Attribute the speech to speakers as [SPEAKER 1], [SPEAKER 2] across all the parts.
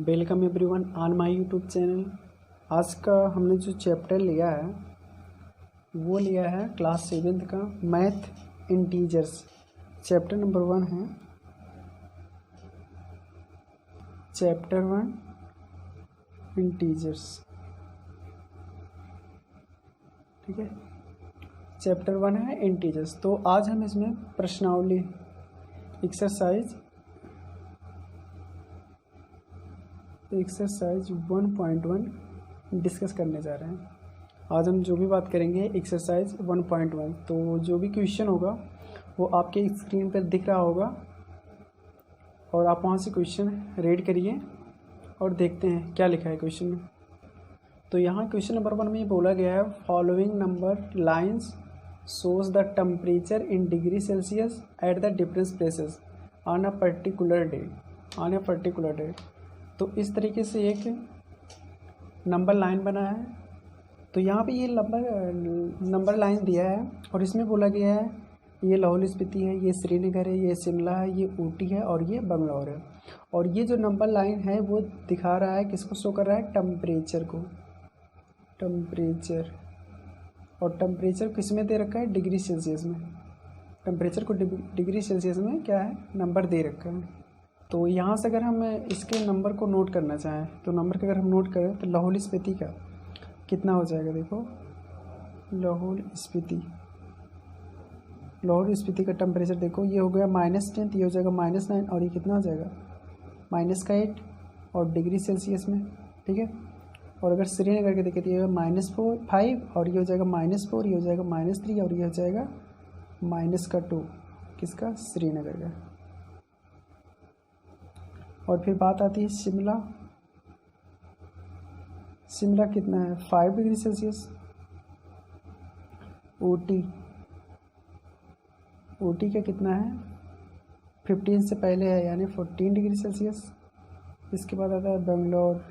[SPEAKER 1] Welcome everyone on my YouTube channel. आज का हमने जो चैप्टर लिया है वो लिया है क्लास 7th का मैथ इंटीजर्स। चैप्टर नंबर 1 है चैप्टर 1 इंटीजर्स। ठीक है, चैप्टर 1 है इंटीजर्स। तो आज हम इसमें प्रश्नावली एक्सरसाइज 1.1 डिस्कस करने जा रहे हैं। आज हम जो भी बात करेंगे एक्सरसाइज 1.1। तो जो भी क्वेश्चन होगा वो आपके स्क्रीन पर दिख रहा होगा और आप वहाँ से क्वेश्चन रीड करिए और देखते हैं क्या लिखा है क्वेश्चन में। तो यहाँ क्वेश्चन नंबर 1 में बोला गया है following number lines shows the temperature in degree Celsius at the different places on a particular day। तो इस तरीके से एक नंबर लाइन बना है। तो यहाँ पे ये नंबर लाइन दिया है और इसमें बोला गया है ये लाहौल स्पीति है, ये श्रीनगर है, ये शिमला है, ये ऊटी है और ये बंगलौर है। और ये जो नंबर लाइन है वो दिखा रहा है, किसको शो कर रहा है, टेम्परेचर को। टेम्परेचर और टेम्परेचर किस में दे रखा है, डिग्री सेल्सियस में। टेम्परेचर को डिग्री सेल्सियस में क्या है, नंबर दे रखा है। तो यहाँ से अगर हम इसके नंबर को नोट करना चाहें तो नंबर का अगर हम नोट करें तो लाहौल स्पीति का कितना हो जाएगा, देखो लाहौल स्पीति का टेम्परेचर देखो, ये हो गया -10, ये हो जाएगा -9 और ये कितना हो जाएगा -8 और डिग्री सेल्सियस में। ठीक है, और अगर श्रीनगर के देखें तो ये -5 और ये हो जाएगा -4, ये हो जाएगा -3 और ये हो जाएगा -2 किसका, श्रीनगर का। और फिर बात आती है शिमला कितना है, 5 डिग्री सेल्सियस। ऊटी का कितना है, 15 से पहले है यानी 14 डिग्री सेल्सियस। इसके बाद आता है बंगलौर।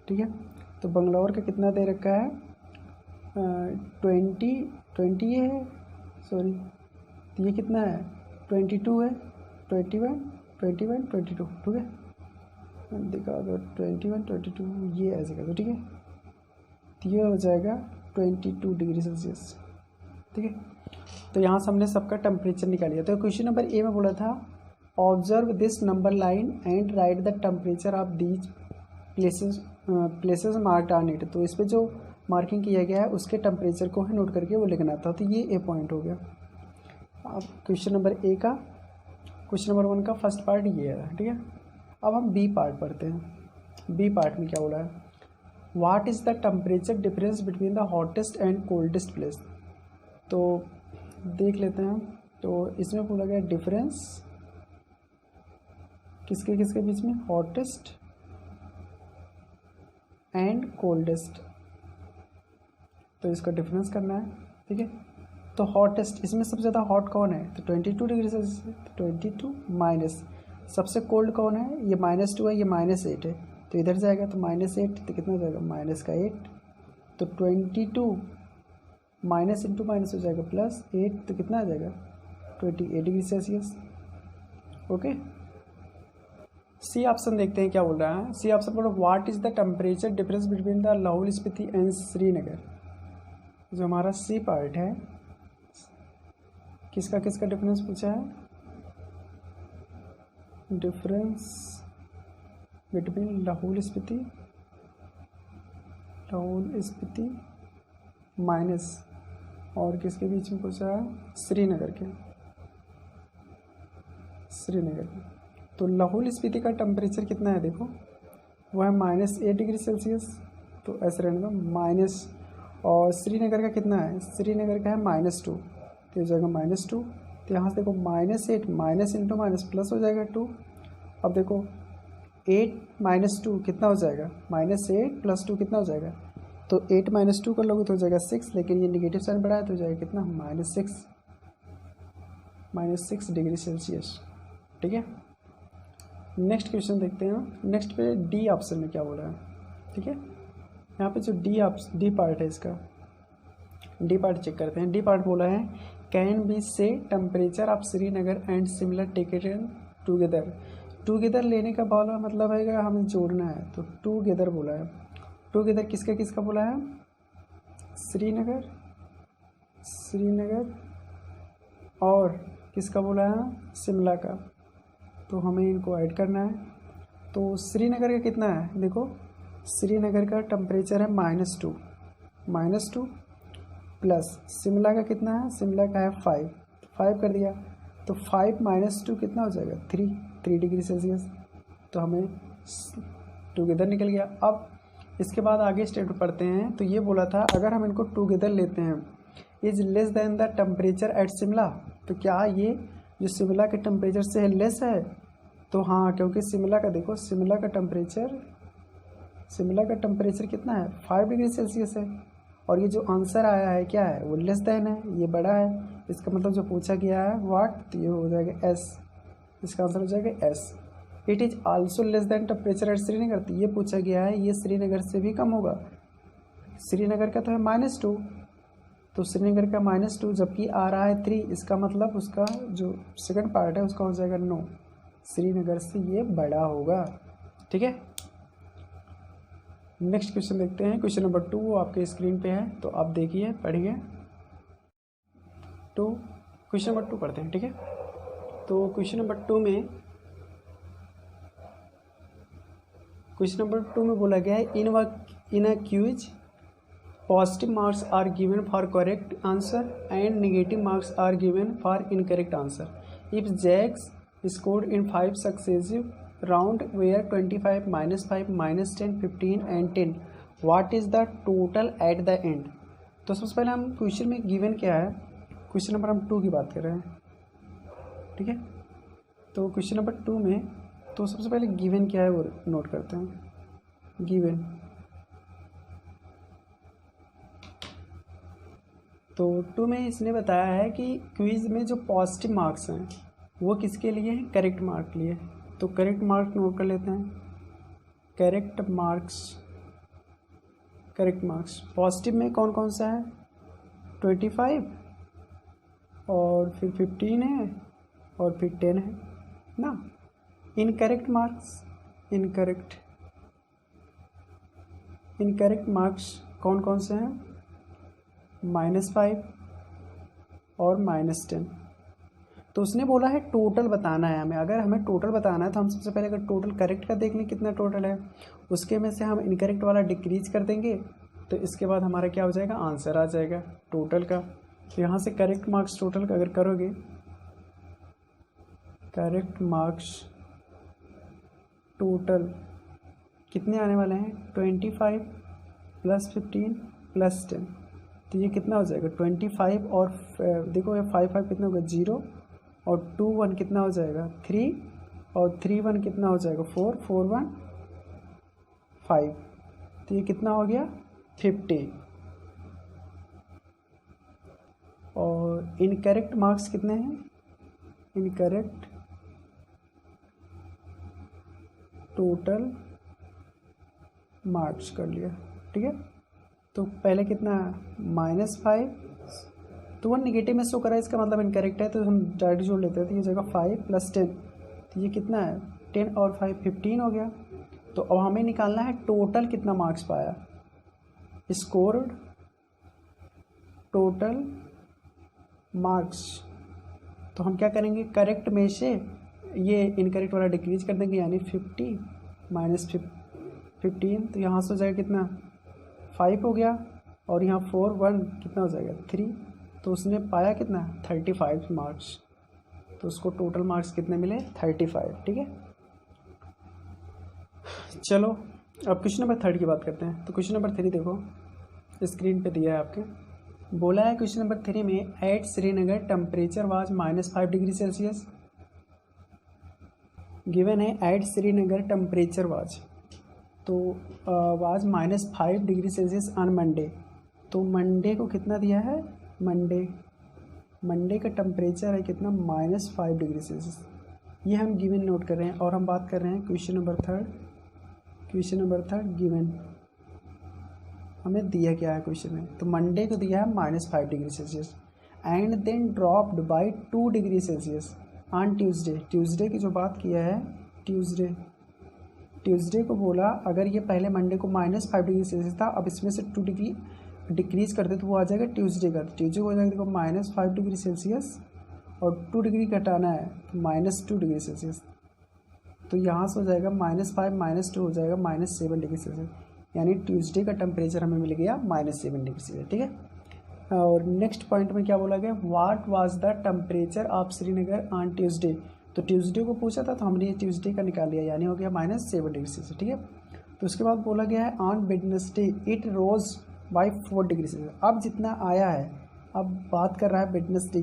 [SPEAKER 1] ठीक है, तो बंगलौर का कितना दे रखा है, 20 ये है, सॉरी तो ये कितना है 22 है, 21 22। ठीक है, दिखा दो 21 22, ये ऐसे कर दो। ठीक है, तो ये हो जाएगा 22 डिग्री सेल्सियस। ठीक है, तो यहाँ से हमने सबका टेम्परेचर निकाल लिया। तो क्वेश्चन नंबर ए में बोला था observe this number line and right the temperature of these places marked on it. तो इस पर जो मार्किंग किया गया है उसके टेम्परेचर को है नोट करके वो लिखना था। तो ये ए पॉइंट हो गया। अब क्वेश्चन नंबर 1 का फर्स्ट पार्ट ये है। ठीक है, अब हम बी पार्ट पढ़ते हैं। बी पार्ट में क्या बोला है, what is the temperature difference between the hottest and coldest place. तो देख लेते हैं। तो इसमें बोला गया डिफरेंस किसके बीच में, हॉटेस्ट एंड कोल्डेस्ट। तो इसका डिफरेंस करना है। ठीक है, तो हॉटेस्ट इसमें सबसे ज़्यादा हॉट कौन है, तो 22 डिग्री सेल्सियस। 22 माइनस सबसे कोल्ड कौन है, ये -2 है, ये -8 है। तो इधर जाएगा तो -8, तो कितना हो जाएगा -8। तो 22 माइनस इंटू माइनस हो जाएगा +8, तो कितना आ जाएगा 28 degree Celsius. Okay, C option देखते हैं क्या बोल रहा है। सी ऑप्शन बोलो what is the temperature difference between the Lahaul Spiti and Srinagar. जो हमारा सी पार्ट है, किसका डिफरेंस पूछा है, difference between Lahaul Spiti minus और किसके बीच में पूछा है, श्रीनगर के। तो लाहौल स्पीति का टेम्परेचर कितना है, देखो वो है -8 डिग्री सेल्सियस। तो ऐसे रहने दो माइनस, और श्रीनगर का कितना है, श्रीनगर का है -2, तो हो जाएगा -2। तो यहाँ से देखो -8 माइनस इंटू माइनस प्लस हो जाएगा 2। अब देखो 8 - 2 कितना हो जाएगा, -8 + 2 कितना हो जाएगा, तो 8 - 2 कर लोगे तो हो जाएगा 6, लेकिन ये निगेटिव साइन बढ़ाया तो हो जाएगा कितना, -6 डिग्री सेल्सियस। ठीक है, नेक्स्ट क्वेश्चन देखते हैं। नेक्स्ट पे डी ऑप्शन में क्या बोल रहा है। ठीक है, यहाँ पे जो डी पार्ट है, इसका डी पार्ट चेक करते हैं। डी पार्ट बोला है कैन बी से temperature of Srinagar and similar taken together. Together लेने का बोला मतलब है कि हमें जोड़ना है, तो टुगेदर बोला है। टुगेदर किसका किसका बोला है? श्रीनगर, श्रीनगर और किसका बोला है? शिमला का। तो हमें इनको ऐड करना है। तो श्रीनगर का कितना है? देखो श्रीनगर का टेम्परेचर है -2 प्लस शिमला का कितना है? शिमला का है 5 कर दिया, तो 5 - 2 कितना हो जाएगा? 3 डिग्री सेल्सियस। तो हमें टुगेदर निकल गया। अब इसके बाद आगे स्टेप पढ़ते हैं। तो ये बोला था अगर हम इनको टुगेदर लेते हैं, is less than the temperature at Shimla, तो क्या ये जो शिमला के टेम्परेचर से लेस है? तो हाँ, क्योंकि शिमला का देखो, शिमला का टेम्परेचर कितना है? 5 डिग्री सेल्सियस है। और ये जो आंसर आया है क्या है? वो लेस देन है, ये बड़ा है। इसका मतलब जो पूछा गया है व्हाट, तो ये हो जाएगा एस। इसका आंसर हो जाएगा S. It is also less than temperature at Srinagar, तो ये पूछा गया है ये श्रीनगर से भी कम होगा। श्रीनगर का तो है -2, तो श्रीनगर का -2 जबकि आ रहा है 3, इसका मतलब उसका जो सेकंड पार्ट है उसका हो जाएगा नो, श्रीनगर से ये बड़ा होगा। ठीक है, नेक्स्ट क्वेश्चन देखते हैं। क्वेश्चन नंबर 2 वो आपके स्क्रीन पे है, तो आप देखिए पढ़िए। तो क्वेश्चन नंबर 2 पढ़ते हैं। ठीक है, तो क्वेश्चन नंबर 2 में बोला गया है in a quiz positive marks are given for correct answer and negative marks are given for incorrect answer. If Jack's scored in 5 successive round were 25, -5, -10, 15 and 10, what is the total at the end. तो सबसे पहले हम question में given क्या है, question number हम 2 की बात कर रहे हैं। ठीक है, तो क्वेश्चन नंबर 2 में तो सबसे पहले गिवन क्या है वो नोट करते हैं। गिवन तो 2 में इसने बताया है कि क्विज़ में जो पॉजिटिव मार्क्स हैं वो किसके लिए हैं? करेक्ट मार्क के लिए। तो करेक्ट मार्क नोट कर लेते हैं। करेक्ट मार्क्स पॉजिटिव में कौन कौन सा है? 25 और फिर 15 है और फिर 10 है ना। इनकरेक्ट मार्क्स कौन कौन से हैं? -5 और -10। तो उसने बोला है टोटल बताना है हमें। अगर हमें टोटल बताना है तो हम सबसे पहले अगर टोटल करेक्ट का देख लें कितना टोटल है, उसके में से हम इनकरेक्ट वाला डिक्रीज कर देंगे, तो इसके बाद हमारा क्या हो जाएगा? आंसर आ जाएगा टोटल का। तो यहाँ से करेक्ट मार्क्स टोटल का अगर करोगे, करेक्ट मार्क्स टोटल कितने आने वाले हैं? 25 + 15 + 10, तो ये कितना हो जाएगा? 25 और देखो ये 5 कितना होगा? 0 और 2 1 कितना हो जाएगा? 3 और 3 1 कितना हो जाएगा? 4 4 1 5, तो ये कितना हो गया? 50। और इनकरेक्ट मार्क्स कितने हैं? इनकरेक्ट टोटल मार्क्स कर लिया। ठीक है, तो पहले कितना? -5, तो 1 नेगेटिव में शो करा, इसका मतलब इनकरेक्ट है, तो हम डायरेक्ट जोड़ लेते हैं। तो ये जगह 5 + 10, तो ये कितना है? 10 और 5 15 हो गया। तो अब हमें निकालना है टोटल कितना मार्क्स पाया। स्कोर्ड टोटल मार्क्स, तो हम क्या करेंगे? करेक्ट में से ये इनकरेक्ट वाला डिक्रीज कर देंगे, यानी 50 - 15, तो यहाँ से हो जाएगा कितना? 5 हो गया, और यहाँ 4 1 कितना हो जाएगा? 3, तो उसने पाया कितना? 35 मार्क्स। तो उसको टोटल मार्क्स कितने मिले? 35। ठीक है, चलो अब क्वेश्चन नंबर 3 की बात करते हैं। तो क्वेश्चन नंबर 3 देखो स्क्रीन पे दिया है आपके। बोला है क्वेश्चन नंबर 3 में at Srinagar temperature was -5 degree Celsius. Given है एट श्रीनगर टेम्परेचर वाज, तो was -5 degree Celsius on Monday. तो मंडे को कितना दिया है? मंडे का टेम्परेचर है कितना? -5 डिग्री सेल्सियस। ये हम गिवन नोट कर रहे हैं, और हम बात कर रहे हैं क्वेश्चन नंबर 3 गिवन हमें दिया क्या है क्वेश्चन में? तो मंडे को दिया है -5 degree Celsius and then dropped by 2 degree Celsius. On Tuesday, Tuesday की जो बात किया है, ट्यूसडे को बोला अगर ये पहले मंडे को -5 डिग्री सेल्सियस था, अब इसमें से 2 डिग्री डिक्रीज़ करते तो वो आ जाएगा ट्यूसडे का। ट्यूसडे को हो जाएगा देखो -5 डिग्री सेल्सियस और 2 डिग्री घटाना है तो -2 डिग्री सेल्सियस, तो यहाँ से हो जाएगा -5 -2 हो जाएगा -7 डिग्री सेल्सियस, यानी ट्यूसडे का टेम्परेचर हमें मिल गया -7 डिग्री सेल्सियस। ठीक है, और नेक्स्ट पॉइंट में क्या बोला गया, what was the temperature of Srinagar on Tuesday, तो ट्यूसडे को पूछा था तो हमने ये ट्यूसडे का निकाल लिया, यानी हो गया -7 डिग्री सेल्सियस। ठीक है, तो उसके बाद बोला गया है on Wednesday it rose by 4 degree Celsius, अब जितना आया है, अब बात कर रहा है वेडनेसडे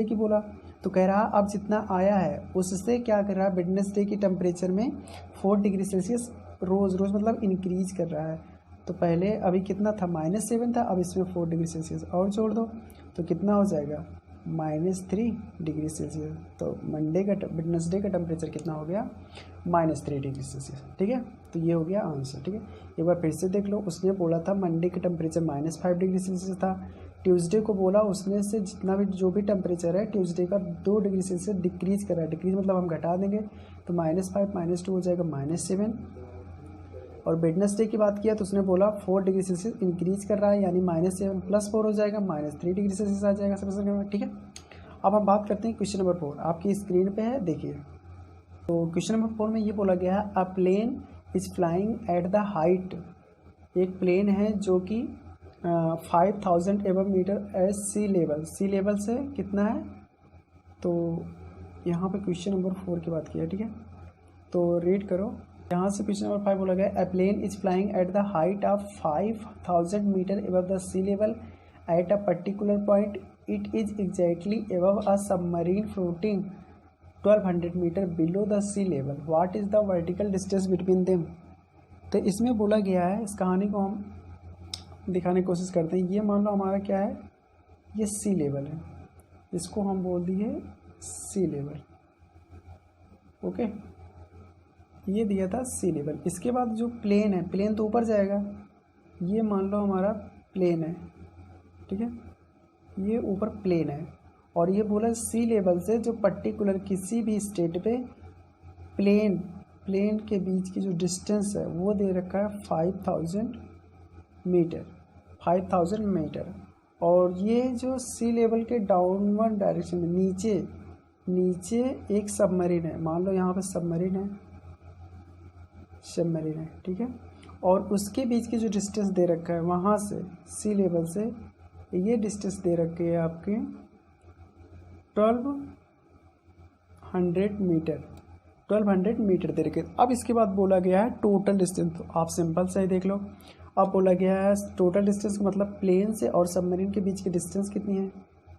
[SPEAKER 1] की बोला, तो कह रहा अब जितना आया है उससे क्या कर रहा है, वेडनेसडे की टेम्परेचर में 4 डिग्री सेल्सियस रोज़ मतलब इंक्रीज कर रहा है। तो पहले अभी कितना था, -7 था, अब इसमें 4 डिग्री सेल्सियस और जोड़ दो तो कितना हो जाएगा, -3 डिग्री सेल्सियस। तो वेडनेसडे का टेम्परेचर कितना हो गया, -3 डिग्री सेल्सियस। ठीक है, तो ये हो गया आंसर। ठीक है, एक बार फिर से देख लो, उसने बोला था मंडे का टेम्परेचर -5 डिग्री सेल्सियस था, ट्यूसडे को बोला उसने से जितना भी जो भी टेम्परेचर है ट्यूसडे का 2 डिग्री सेल्सियस डिक्रीज़ कर रहा है, डिक्रीज मतलब हम घटा देंगे तो -5 -2 हो जाएगा -7, और वेडनेसडे की बात किया तो उसने बोला 4 डिग्री सेल्सियस इंक्रीज कर रहा है, यानी -7 + 4 हो जाएगा -3 डिग्री सेल्सियस आ जाएगा सबसे में। ठीक है, अब हम बात करते हैं क्वेश्चन नंबर 4, आपकी स्क्रीन पे है देखिए। तो क्वेश्चन नंबर 4 में ये बोला गया है, a plane is flying at the height, एक प्लेन है जो कि 5000 above metre as sea level से कितना है, तो यहाँ पे क्वेश्चन नंबर 4 की बात की है। ठीक है, तो रीड करो, यहाँ से क्वेश्चन नंबर 5 बोला गया, a plane is flying at the height of 5000 metre above the sea level at a particular point, it is exactly above a submarine floating 1200 metre below the sea level, what is the vertical distance between them. तो इसमें बोला गया है, इस कहानी को हम दिखाने की कोशिश करते हैं। ये मान लो हमारा क्या है, ये सी लेवल है, इसको हम बोल दिए सी लेवल। ओके, ये दिया था सी लेवल। इसके बाद जो प्लेन है, प्लेन तो ऊपर जाएगा, ये मान लो हमारा प्लेन है। ठीक है, ये ऊपर प्लेन है, और ये बोला सी लेवल से जो पर्टिकुलर किसी भी स्टेट पे प्लेन के बीच की जो डिस्टेंस है वो दे रखा है 5000 मीटर। और ये जो सी लेवल के डाउनवर्ड डायरेक्शन में नीचे एक सबमरीन है, मान लो यहाँ पे सबमरीन है। ठीक है, और उसके बीच की जो डिस्टेंस दे रखा है वहाँ से सी लेवल से ये डिस्टेंस दे रखी है आपके 1200 मीटर दे रखे। अब इसके बाद बोला गया है टोटल डिस्टेंस, तो आप सिंपल से ही देख लो। अब बोला गया है टोटल डिस्टेंस मतलब प्लेन से और सबमरीन के बीच की डिस्टेंस कितनी है,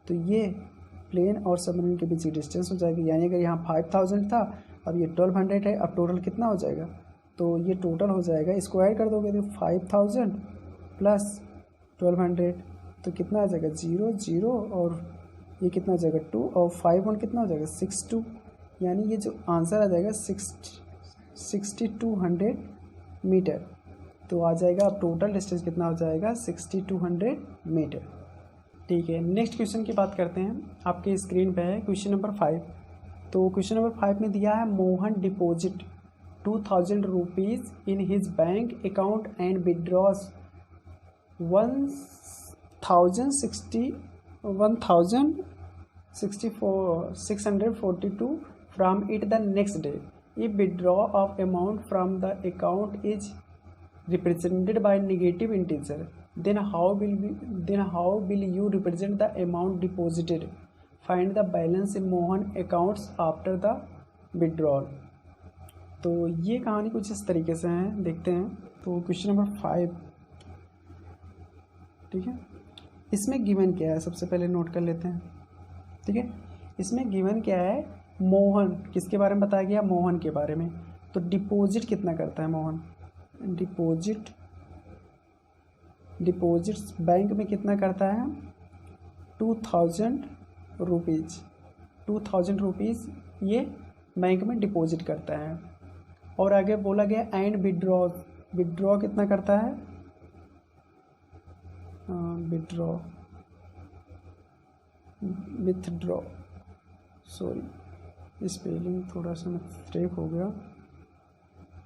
[SPEAKER 1] तो ये प्लेन और सबमरीन के बीच की डिस्टेंस हो जाएगी, यानी अगर यहाँ 5000 था, अब ये 1200 है, अब टोटल कितना हो जाएगा, तो ये टोटल हो जाएगा, इसको ऐड कर दोगे तो 5000 + 1200 तो कितना आ जाएगा 0 0, और ये कितना हो जाएगा 2, और 5 1 कितना हो जाएगा 62, यानी ये जो आंसर आ जाएगा 6200 मीटर। तो आ जाएगा, अब टोटल डिस्टेंस कितना हो जाएगा 6200 मीटर। ठीक है, नेक्स्ट क्वेश्चन की बात करते हैं, आपके स्क्रीन पे है क्वेश्चन नंबर 5। तो क्वेश्चन नंबर 5 में दिया है, Mohan deposit 2000 rupees in his bank account and withdraws 1642 from it the next day. If withdrawal of amount from the account is represented by negative integer, then how will you represent the amount deposited? Find the balance in Mohan accounts after the withdrawal. तो ये कहानी कुछ इस तरीके से है, देखते हैं। तो क्वेश्चन नंबर 5, ठीक है, इसमें गिवन क्या है सबसे पहले नोट कर लेते हैं। ठीक है, इसमें गिवन क्या है, मोहन किसके बारे में बताया गया, मोहन के बारे में। तो डिपॉजिट कितना करता है मोहन, डिपॉजिट्स बैंक में कितना करता है 2000 रुपीज़ ये बैंक में डिपॉजिट करता है। और आगे बोला गया एंड विड्रॉ कितना करता है, विथड्रॉ, सॉरी स्पेलिंग थोड़ा सा मिस्टेक हो गया,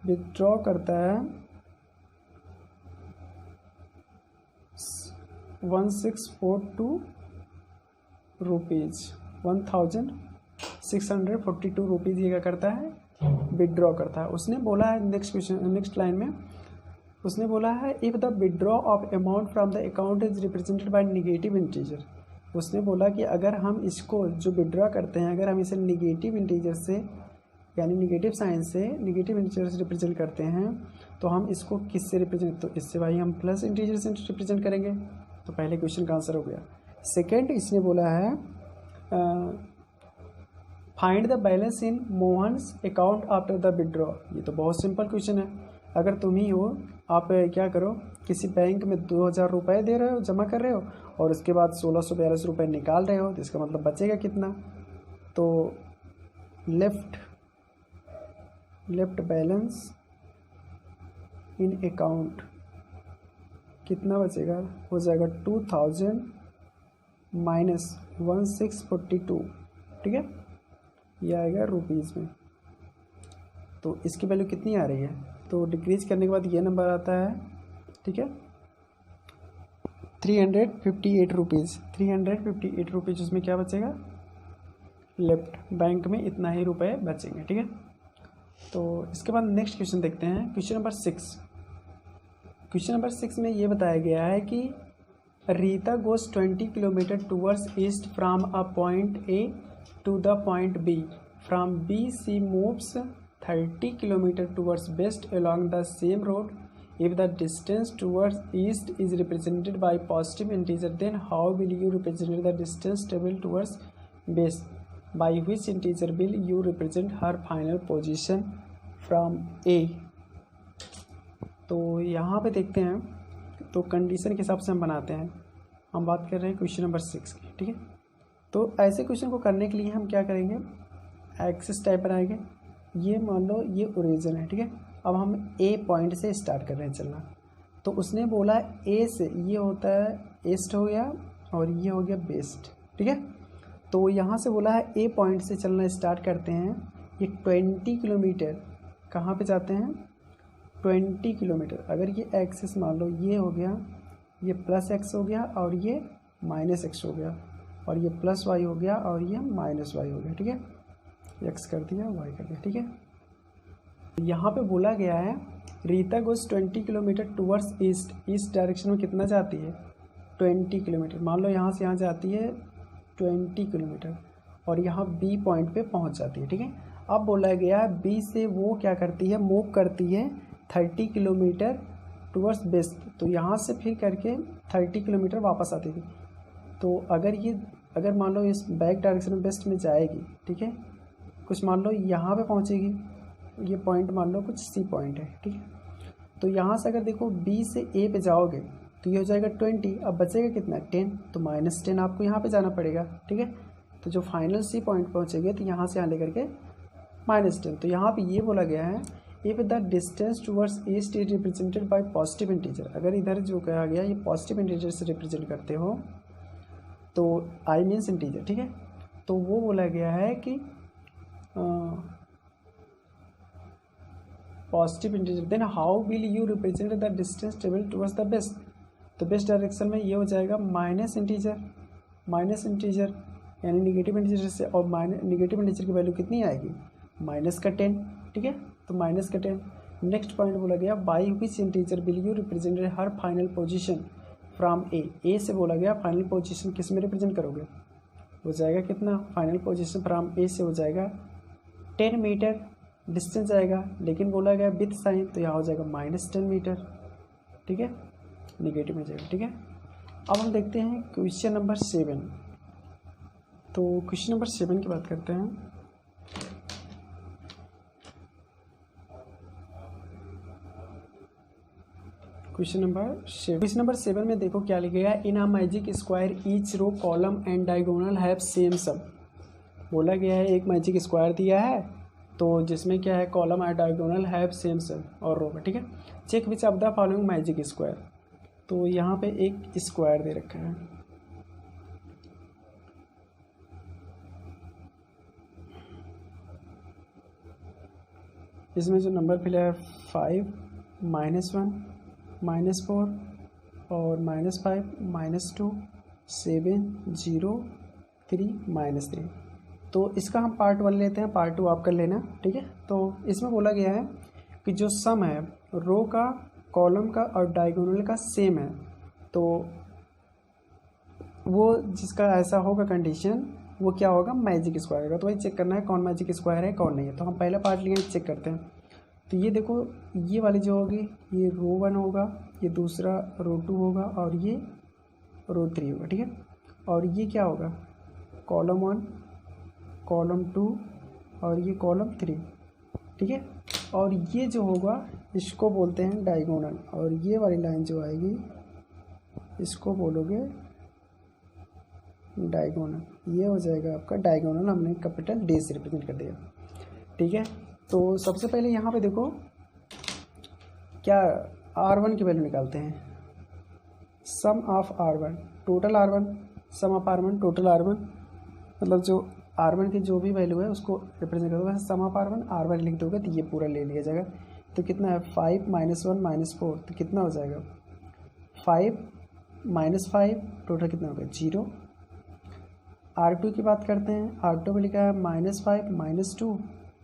[SPEAKER 1] विथड्रॉ करता है 1642 रुपीज़, 1642 रुपीज़ ये क्या करता है, विड्रॉ करता है। उसने बोला है नेक्स्ट क्वेश्चन, नेक्स्ट लाइन में उसने बोला है if the withdraw of amount from the account is represented by negative integer. उसने बोला कि अगर हम इसको जो विड्रॉ करते हैं, अगर हम इसे नेगेटिव इंटीजर से यानी नेगेटिव साइन से, नेगेटिव इंटीजर से रिप्रेजेंट करते हैं, तो हम इसको किससे रिप्रेजेंट, तो इससे भाई हम प्लस इंटीजर से रिप्रेजेंट करेंगे। तो पहले क्वेश्चन का आंसर हो गया। सेकेंड इसने बोला है find the balance in Mohan's account after the withdraw. ये तो बहुत सिंपल क्वेश्चन है। अगर तुम ही हो, आप क्या करो, किसी बैंक में 2000 रुपये दे रहे हो, जमा कर रहे हो, और उसके बाद 1642 रुपये निकाल रहे हो, तो इसका मतलब बचेगा कितना, तो लेफ्ट बैलेंस इन अकाउंट कितना बचेगा, हो जाएगा 2000 माइनस 1642, ठीक है, ये आएगा रुपीज़ में। तो इसकी वैल्यू कितनी आ रही है, तो डिक्रीज करने के बाद ये नंबर आता है, ठीक है, 358 रुपीज़, 358 रुपीज़। उसमें क्या बचेगा, लेफ्ट बैंक में इतना ही रुपए बचेंगे, ठीक है। तो इसके बाद नेक्स्ट क्वेश्चन देखते हैं, क्वेश्चन नंबर 6। क्वेश्चन नंबर 6 में ये बताया गया है कि Rita goes 20 kilometre towards east from a point A to the point B, from B C moves 30 kilometre towards west along the same road. If the distance towards east is represented by positive integer, then how will you represent the distance traveled towards west? By which integer will you represent her final position from A? तो यहाँ पे देखते हैं, तो condition के हिसाब से हम बनाते हैं। हम बात कर रहे हैं क्वेश्चन नंबर 6 की, ठीक है। तो ऐसे क्वेश्चन को करने के लिए हम क्या करेंगे, एक्सिस टाइप बनाएंगे। ये मान लो ये ओरिजिन है, ठीक है। अब हम ए पॉइंट से स्टार्ट कर रहे हैं चलना, तो उसने बोला ए से, ये होता है ईस्ट हो गया और ये हो गया वेस्ट, ठीक है। तो यहाँ से बोला है ए पॉइंट से चलना स्टार्ट करते हैं। ये 20 किलोमीटर कहाँ पे जाते हैं, 20 किलोमीटर। अगर ये एक्सिस मान लो ये हो गया, ये प्लस एक्स हो गया और ये माइनस एक्स हो गया, और ये प्लस वाई हो गया और ये माइनस वाई हो गया, ठीक है। एक्स कर दिया, वाई कर दिया, ठीक है। यहाँ पे बोला गया है Rita goes 20 kilometre towards east, east direction में कितना जाती है, 20 किलोमीटर। मान लो यहाँ से यहाँ जाती है 20 किलोमीटर और यहाँ बी पॉइंट पे पहुँच जाती है, ठीक है। अब बोला गया है बी से वो क्या करती है, मूव करती है 30 किलोमीटर टूवर्ड्स वेस्ट, तो यहाँ से फिर करके 30 किलोमीटर वापस आती थी। तो अगर मान लो इस बैक डायरेक्शन में वेस्ट में जाएगी, ठीक है, कुछ मान लो यहाँ पे पहुँचेगी, ये पॉइंट मान लो कुछ सी पॉइंट है, ठीक है। तो यहाँ से अगर देखो बी से ए पे जाओगे तो ये हो जाएगा 20, अब बचेगा कितना 10, तो -10 आपको यहाँ पे जाना पड़ेगा, ठीक है। तो जो फाइनल सी पॉइंट पहुँचेंगे तो यहाँ से यहाँ लेकर के -10। तो यहाँ पे ये बोला गया है if the distance towards east is represented by positive integer. अगर इधर जो कहा गया ये पॉजिटिव इंटीजर से रिप्रेजेंट करते हो, तो आई मीन्स इंटीजर, ठीक है। तो वो बोला गया है कि positive integer, then how will you represent the distance travel towards the west. तो वेस्ट डायरेक्शन में ये हो जाएगा माइनस इंटीजर यानी निगेटिव इंटीजर से, और निगेटिव इंटीजर की वैल्यू कितनी आएगी, -10, ठीक है। तो -10। नेक्स्ट पॉइंट बोला गया by which integer will you represent her final position from A से बोला गया फाइनल पोजीशन किस में रिप्रेजेंट करोगे, हो जाएगा कितना, फाइनल पोजीशन फ्रॉम ए से हो जाएगा 10 मीटर डिस्टेंस आएगा, लेकिन बोला गया विथ साइन, तो यहाँ हो जाएगा -10 मीटर, ठीक है, निगेटिव में जाएगा, ठीक है। अब हम देखते हैं क्वेश्चन नंबर 7। तो क्वेश्चन नंबर 7 की बात करते हैं। क्वेश्चन नंबर 7 में देखो क्या लिखा गया, in a magic square each row column and diagonal have same sum. बोला गया है एक मैजिक स्क्वायर दिया है, तो जिसमें क्या है कॉलम और डायगोनल हैव सेम सम और रो, ठीक है। Check which of the following magic square. तो यहाँ पे एक स्क्वायर दे रखा है, इसमें जो नंबर फिल है 5 -1 -4 और -5 -2 7 0 3 -3। तो इसका हम पार्ट 1 लेते हैं, पार्ट 2 आप कर लेना, ठीक है। तो इसमें बोला गया है कि जो सम है रो का, कॉलम का और डायगोनल का सेम है, तो वो जिसका ऐसा होगा कंडीशन वो क्या होगा, मैजिक स्क्वायर होगा। तो वही चेक करना है कौन मैजिक स्क्वायर है कौन नहीं है। तो हम पहला पार्ट लिए चेक करते हैं। तो ये देखो, ये वाली जो होगी ये रो 1 होगा, ये दूसरा रो 2 होगा और ये रो 3 होगा, ठीक है। और ये क्या होगा, कॉलम 1, कॉलम 2 और ये कॉलम 3, ठीक है। और ये जो होगा इसको बोलते हैं डायगोनल, और ये वाली लाइन जो आएगी इसको बोलोगे डायगोनल। ये हो जाएगा आपका डायगोनल, हमने कैपिटल डी से रिप्रेजेंट कर दिया, ठीक है। तो सबसे पहले यहाँ पे देखो क्या R1 की वैल्यू निकालते हैं, sum of R1 total R1, sum of R1 total R1, मतलब जो R1 की जो भी वैल्यू है उसको रिप्रेजेंट करोगे, सम ऑफ R1 लिख दोगे तो ये पूरा ले लिया जाएगा। तो कितना है 5 -1 -4, तो कितना हो जाएगा 5 -5, टोटल कितना होगा 0। R2 की बात करते हैं, R2 में लिखा है -5 -2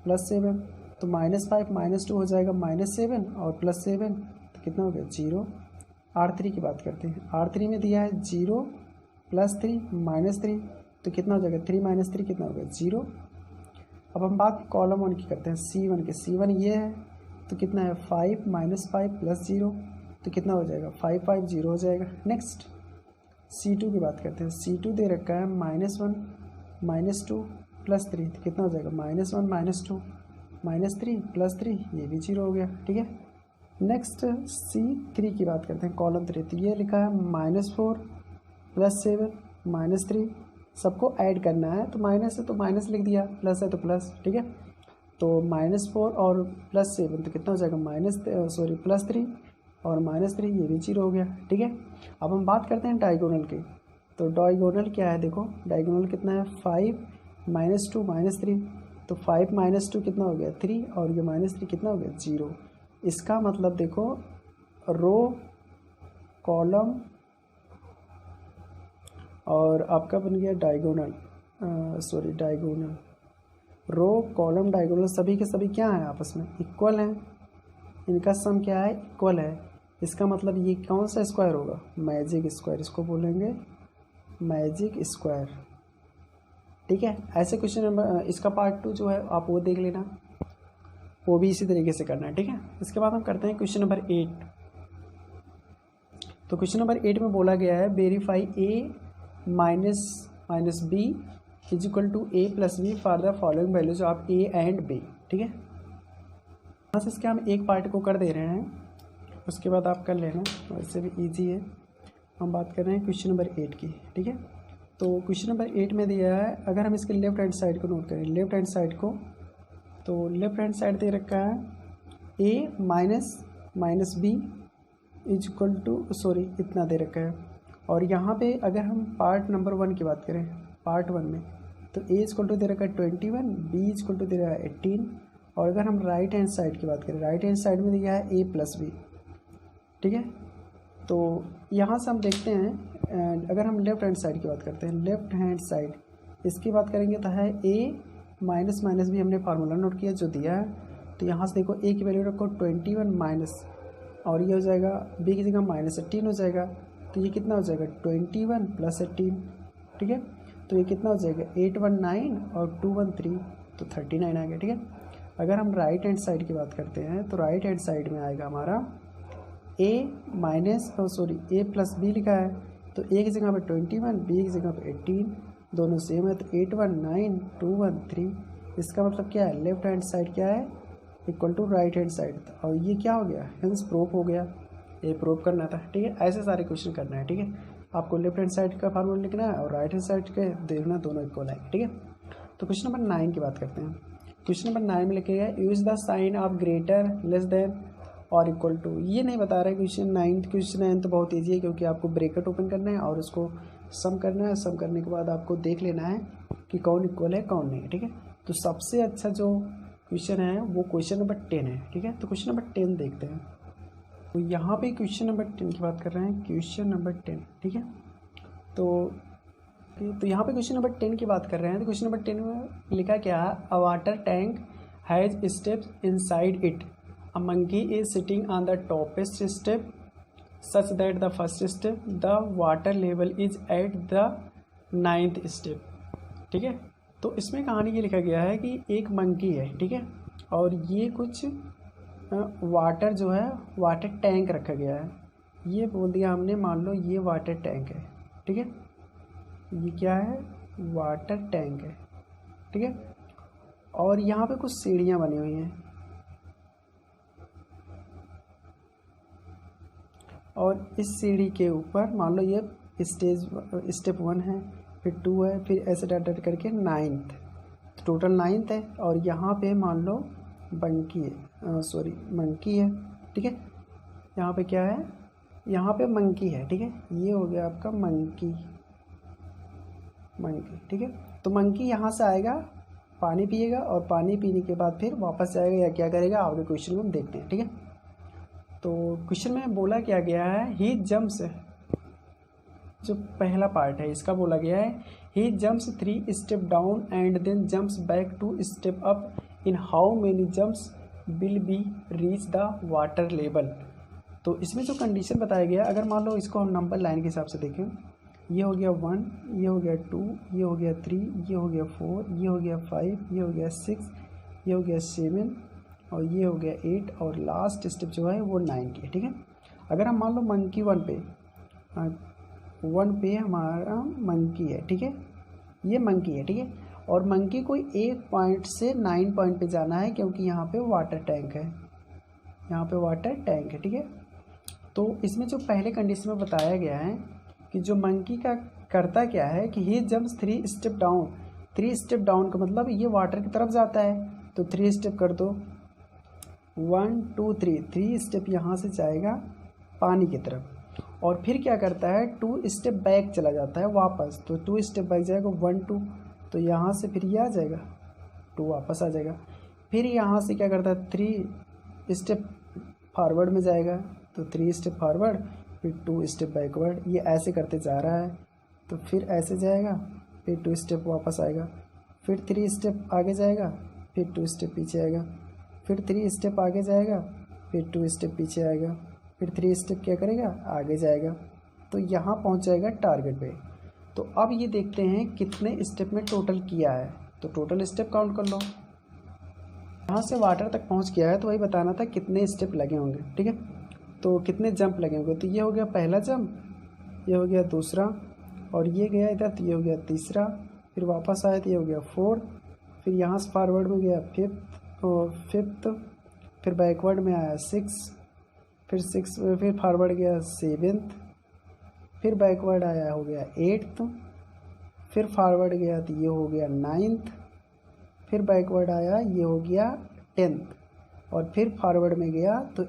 [SPEAKER 1] +7, तो -5 -2 हो जाएगा -7 और +7, तो कितना हो गया 0। R3 की बात करते हैं, R3 में दिया है 0 +3 -3, तो कितना हो जाएगा 3 - 3 कितना हो गया 0। अब हम बात कॉलम 1 की करते हैं, C1 के, C1 ये है, तो कितना है 5 -5 +0, तो कितना हो जाएगा 5 5 0 हो जाएगा। नेक्स्ट C2 की बात करते हैं, C2 दे रखा है -1 -2 +3, तो कितना हो जाएगा -1 -2 -3 +3, ये भी 0 हो गया, ठीक है। नेक्स्ट C3 की बात करते हैं, कॉलम 3, तो ये लिखा है -4 +7 -3, सबको ऐड करना है, तो माइनस है तो माइनस लिख दिया, प्लस है तो प्लस, ठीक है। तो -4 और +7 तो कितना हो जाएगा +3 और -3, ये भी 0 हो गया, ठीक है। अब हम बात करते हैं डायगोनल की। तो डायगोनल क्या है, देखो डायगोनल कितना है 5 -2 -3, तो 5 -2 कितना हो गया 3 और ये -3 कितना हो गया 0। इसका मतलब देखो रो, कॉलम और आपका बन गया diagonal, diagonal, row column diagonal सभी के सभी क्या हैं आपस में इक्वल हैं, इनका सम क्या है इक्वल है। इसका मतलब ये कौन सा स्क्वायर होगा, मैजिक स्क्वायर, इसको बोलेंगे मैजिक स्क्वायर, ठीक है। ऐसे क्वेश्चन नंबर इसका पार्ट 2 जो है आप वो देख लेना, वो भी इसी तरीके से करना है, ठीक है। इसके बाद हम करते हैं क्वेश्चन नंबर 8। तो क्वेश्चन नंबर 8 में बोला गया है verify A minus B is equal to A + B for the following values of A and B, ठीक है। यहाँ से इसके हम एक पार्ट को कर दे रहे हैं, उसके बाद आप कर लेना, वैसे भी इजी है। हम बात कर रहे हैं क्वेश्चन नंबर 8 की, ठीक है। तो क्वेश्चन नंबर 8 में दिया है, अगर हम इसके लेफ्ट हैंड साइड को नोट करें, लेफ्ट हैंड साइड को, तो लेफ्ट हैंड साइड दे रखा है A minus B is equal to इतना दे रखा है। और यहाँ पे अगर हम पार्ट नंबर 1 की बात करें, पार्ट 1 में, तो A इज इक्वल टू दे रखा है 21, B इज इक्वल टू दे रहा है 18। और अगर हम राइट हैंड साइड की बात करें, राइट हैंड साइड में दिया है A + B, ठीक है। तो यहाँ से हम देखते हैं, अगर हम लेफ्ट हैंड साइड की बात करते हैं, लेफ्ट हैंड साइड इसकी बात करेंगे तो है A माइनस B, हमने फार्मूला नोट किया जो दिया है। तो यहाँ से देखो A की वैल्यू रखो 21 माइनस, और ये हो जाएगा B की जगह -18 हो जाएगा, तो ये कितना हो जाएगा 21 + 18, ठीक है। तो ये कितना हो जाएगा 819 और 213, तो 39 आ गया, ठीक है। अगर हम राइट हैंड साइड की बात करते हैं, तो राइट हैंड साइड में आएगा हमारा A + B लिखा है, तो A की जगह पे 21, B की जगह पे 18, दोनों सेम है, तो 819 213। इसका मतलब क्या है, लेफ्ट हैंड साइड क्या है equal to right hand side, और ये क्या हो गया हेंस प्रूफ हो गया, ये प्रूफ करना था, ठीक है। ऐसे सारे क्वेश्चन करना है, ठीक है। आपको लेफ्ट हैंड साइड का फार्मूला लिखना है और राइट हैंड साइड के देखना, दोनों इक्वल आएंगे, ठीक है। तो क्वेश्चन नंबर 9 की बात करते हैं। क्वेश्चन नंबर 9 में लिखे गया use the sign of greater less than और इक्वल टू, ये नहीं बता रहा है क्वेश्चन 9 तो बहुत ईजी है, क्योंकि आपको ब्रैकेट ओपन करना है और उसको सम करना है, सम करने के बाद आपको देख लेना है कि कौन इक्वल है कौन नहीं है, ठीक है। तो सबसे अच्छा जो क्वेश्चन है वो क्वेश्चन नंबर 10 है, ठीक है। तो क्वेश्चन नंबर 10 देखते हैं। तो यहाँ पे क्वेश्चन नंबर 10 की बात कर रहे हैं, क्वेश्चन नंबर 10, ठीक है। तो यहाँ पे क्वेश्चन नंबर 10 की बात कर रहे हैं। तो क्वेश्चन नंबर 10 में लिखा क्या है, अ water tank has steps inside it, a monkey is sitting on the toppest step such that the first step the water level is at the 9th step, ठीक है। तो इसमें कहानी ये लिखा गया है कि एक मंकी है, ठीक है, और ये कुछ वाटर जो है वाटर टैंक रखा गया है। ये बोल दिया हमने, मान लो ये वाटर टैंक है, ठीक है, ये क्या है, वाटर टैंक है, ठीक है। और यहाँ पे कुछ सीढ़ियाँ बनी हुई हैं, और इस सीढ़ी के ऊपर मान लो ये स्टेप 1 है, फिर 2 है, फिर ऐसे डाट करके 9th, टोटल 9th है। और यहाँ पे मान लो मंकी है, ठीक है। यहाँ पे क्या है, यहाँ पे मंकी है, ठीक है। ये हो गया आपका मंकी, ठीक है। तो मंकी यहाँ से आएगा, पानी पिएगा, और पानी पीने के बाद फिर वापस जाएगा या क्या करेगा, आगे क्वेश्चन में हम देखते हैं, ठीक है। तो क्वेश्चन में बोला क्या गया है, ही जम्प्स, जो पहला पार्ट है इसका बोला गया है, he jumps 3 step down and then jumps back 2 step up, in how many jumps will be reach the water level. तो इसमें जो कंडीशन बताया गया, अगर मान लो इसको हम नंबर लाइन के हिसाब से देखें, ये हो गया 1, ये हो गया 2, ये हो गया 3, ये हो गया 4, ये हो गया 5, ये हो गया 6, ये हो गया 7, और ये हो गया 8, और लास्ट स्टेप जो है वो 9 की है, ठीक है। अगर हम मान लो मंकी 1 पे हमारा मंकी है, ठीक है, ये मंकी है, ठीक है। और मंकी को 1 पॉइंट से 9 पॉइंट पे जाना है, क्योंकि यहाँ पे वाटर टैंक है, यहाँ पे वाटर टैंक है, ठीक है। तो इसमें जो पहले कंडीशन में बताया गया है कि जो मंकी का करता क्या है कि he jumps 3 step down, 3 step down का मतलब ये वाटर की तरफ जाता है, तो 3 स्टेप कर दो, 1 2 3 स्टेप यहाँ से जाएगा पानी की तरफ, और फिर क्या करता है 2 स्टेप बैक चला जाता है वापस, तो 2 स्टेप बैक जाएगा 1 2, तो यहाँ से फिर ये आ जाएगा 2 वापस आ जाएगा। फिर यहाँ से क्या करता है 3 स्टेप फॉरवर्ड में जाएगा, तो 3 स्टेप फॉरवर्ड, फिर 2 स्टेप बैकवर्ड, ये ऐसे करते जा रहा है। तो फिर ऐसे जाएगा, फिर 2 स्टेप वापस आएगा, फिर 3 स्टेप आगे जाएगा, फिर 2 स्टेप पीछे आएगा, फिर 3 स्टेप आगे जाएगा, फिर 2 स्टेप पीछे आएगा, फिर 3 स्टेप क्या करेगा, आगे जाएगा, तो यहाँ पहुँच जाएगा टारगेट पे। तो अब ये देखते हैं कितने स्टेप में टोटल किया है, तो टोटल स्टेप काउंट कर लो। यहाँ से वाटर तक पहुँच गया है, तो वही बताना था कितने स्टेप लगे होंगे, ठीक है। तो कितने जंप लगे होंगे, तो ये हो गया पहला जंप, ये हो गया दूसरा, और ये गया इधर, तो ये हो गया तीसरा, फिर वापस आया तो ये हो गया 4, फिर यहाँ से फॉरवर्ड में गया 5th, फिर बैकवर्ड में आया 6, फिर 6 फिर फॉरवर्ड गया 7th, फिर बैकवर्ड आया हो गया 8th, फिर फॉरवर्ड गया तो ये हो गया 9th, फिर बैकवर्ड आया ये हो गया 10th, और फिर फॉरवर्ड में गया तो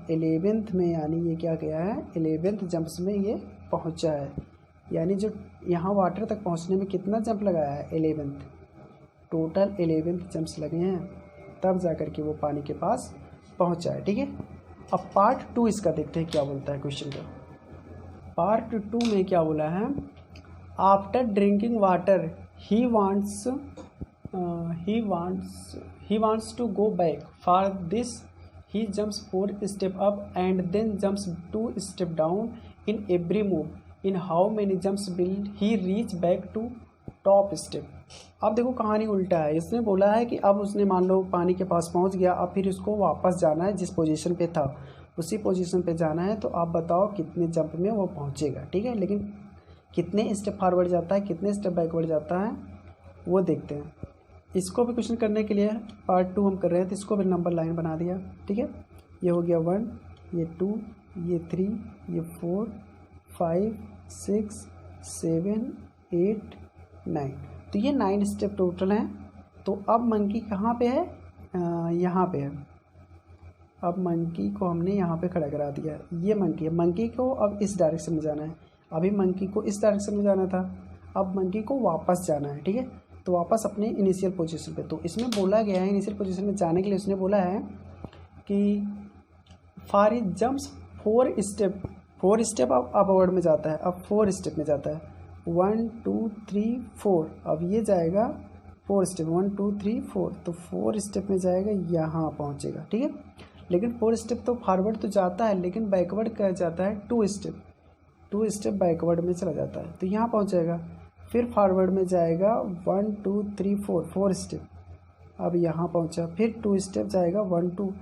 [SPEAKER 1] 11th में, यानी ये क्या गया है 11th जंप्स में ये पहुंचा है। यानी जो यहाँ वाटर तक पहुंचने में कितना जंप लगाया है 11th, टोटल 11th जंप्स लगे हैं, तब जाकर के वो पानी के पास पहुंचा है, ठीक है। अब पार्ट 2 इसका देखते हैं क्या बोलता है क्वेश्चन का। पार्ट 2 में क्या बोला है, after drinking water he wants to go back, for this he jumps 4 step up and then jumps 2 step down in every move, in how many jumps will he reach back to top step। अब देखो कहानी उल्टा है, इसने बोला है कि अब उसने मान लो पानी के पास पहुंच गया, अब फिर उसको वापस जाना है, जिस पोजीशन पे था उसी पोजीशन पे जाना है, तो आप बताओ कितने जंप में वो पहुंचेगा, ठीक है। लेकिन कितने स्टेप फॉरवर्ड जाता है, कितने स्टेप बैकवर्ड जाता है, वो देखते हैं। इसको भी क्वेश्चन करने के लिए पार्ट 2 हम कर रहे हैं, तो इसको भी नंबर लाइन बना दिया, ठीक है। ये हो गया 1, ये 2, ये 3, ये 4, 5, 6, 7, 8, 9, तो ये 9 स्टेप टोटल हैं। तो अब मंकी कहाँ पे है, यहाँ पे है। अब मंकी को हमने यहाँ पे खड़ा करा दिया, ये मंकी है, मंकी को अब इस डायरेक्शन में जाना है, अभी मंकी को इस डायरेक्शन में जाना था, अब मंकी को वापस जाना है, ठीक है। तो वापस अपने इनिशियल पोजीशन पे। तो इसमें बोला गया है इनिशियल पोजीशन में जाने के लिए उसने बोला है कि फॉर ही जम्प्स 4 स्टेप अब अपवर्ड में जाता है, अब 4 स्टेप में जाता है, 1 2 3 4। अब ये जाएगा 4 स्टेप, 1 2 3 4, तो 4 स्टेप में जाएगा, यहाँ पहुँचेगा, ठीक है। लेकिन 4 स्टेप तो फॉरवर्ड तो जाता है, लेकिन बैकवर्ड क्या जाता है, 2 स्टेप बैकवर्ड में चला जाता है, तो यहाँ पहुँच जाएगा। फिर फॉरवर्ड में जाएगा 1 2 3 4 स्टेप, अब यहाँ पहुँचा। फिर 2 स्टेप जाएगा, 1 2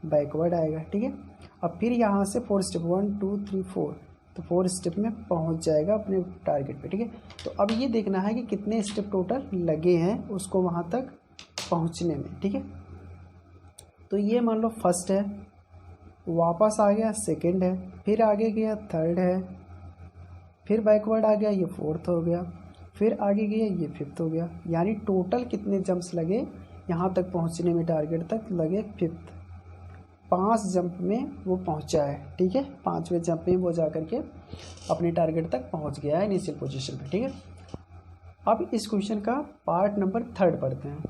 [SPEAKER 1] बैकवर्ड आएगा, ठीक है। अब फिर यहाँ से 4 स्टेप, 1 2 3 4, तो 4 स्टेप में पहुँच जाएगा अपने टारगेट पे, ठीक है। तो अब ये देखना है कि कितने स्टेप टोटल लगे हैं उसको वहाँ तक पहुँचने में, ठीक है। तो ये मान लो फर्स्ट है, वापस आ गया सेकंड है, फिर आगे गया थर्ड है, फिर बैकवर्ड आ गया ये फोर्थ हो गया, फिर आगे गया ये फिफ्थ हो गया। यानी टोटल कितने जंप्स लगे यहाँ तक पहुँचने में, टारगेट तक लगे फिफ्थ। 5 जंप में वो पहुँचा है, ठीक है। 5वें जंप में वो जा करके अपने टारगेट तक पहुँच गया है इनिशियल पोजीशन पे, ठीक है। अब इस क्वेश्चन का पार्ट नंबर 3 पढ़ते हैं।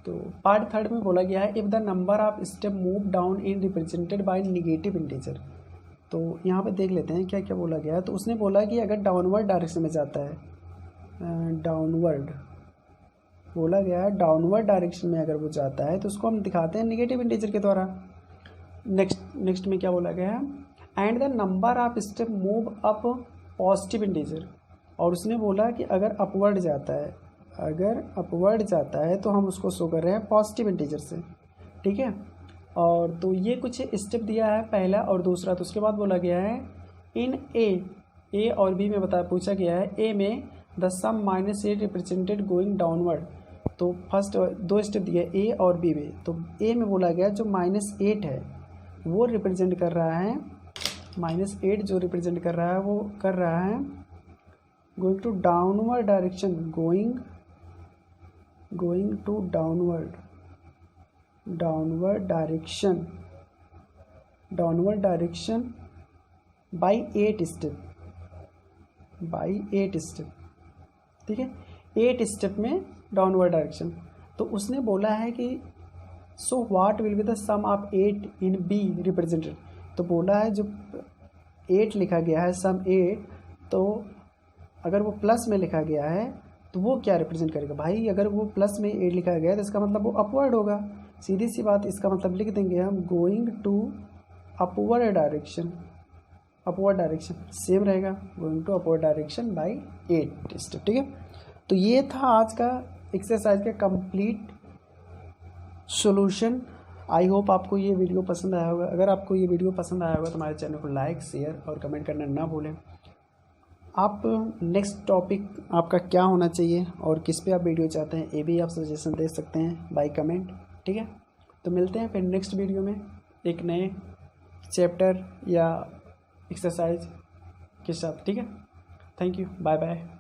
[SPEAKER 1] तो पार्ट 3 में बोला गया है if the number of step move down in represented by negative integer. तो यहाँ पे देख लेते हैं क्या क्या बोला गया है। तो उसने बोला कि अगर डाउनवर्ड डायरेक्शन में जाता है, डाउनवर्ड बोला गया है, डाउनवर्ड डायरेक्शन में अगर वो जाता है तो उसको हम दिखाते हैं नेगेटिव इंटीजर के द्वारा। नेक्स्ट में क्या बोला गया है, and the number of step move up positive integer. और उसने बोला कि अगर अपवर्ड जाता है तो हम उसको शो कर रहे हैं पॉजिटिव इंटीजर से, ठीक है। और तो ये कुछ स्टेप दिया है, पहला और दूसरा। तो उसके बाद बोला गया है इन ए और बी में पूछा गया है, ए में the sum -8 represented going downward. तो फर्स्ट 2 स्टेप दिए ए और बी में। तो ए में बोला गया जो -8 है वो रिप्रेजेंट कर रहा है, -8 जो रिप्रेजेंट कर रहा है वो कर रहा है going to downward direction, going to downward direction by 8 step, ठीक है। 8 स्टेप में डाउनवर्ड डायरेक्शन। तो उसने बोला है कि so what will be the sum of 8 in B represented. तो बोला है जो 8 लिखा गया है, सम 8, तो अगर वो प्लस में लिखा गया है तो वो क्या रिप्रेजेंट करेगा भाई। अगर वो प्लस में 8 लिखा गया है तो इसका मतलब वो अपवर्ड होगा, सीधी सी बात। इसका मतलब लिख देंगे हम going to upward direction same रहेगा, going to upward direction by 8 step, ठीक है। तो ये था आज का एक्सरसाइज का कंप्लीट सॉल्यूशन। आई होप आपको ये वीडियो पसंद आया होगा। अगर आपको ये वीडियो पसंद आया होगा तो हमारे चैनल को लाइक, शेयर और कमेंट करना ना भूलें। आप नेक्स्ट टॉपिक आपका क्या होना चाहिए और किस पे आप वीडियो चाहते हैं, ये भी आप सजेशन दे सकते हैं बाय कमेंट, ठीक है। तो मिलते हैं फिर नेक्स्ट वीडियो में एक नए चैप्टर या एक्सरसाइज के साथ, ठीक है। Thank you, bye bye.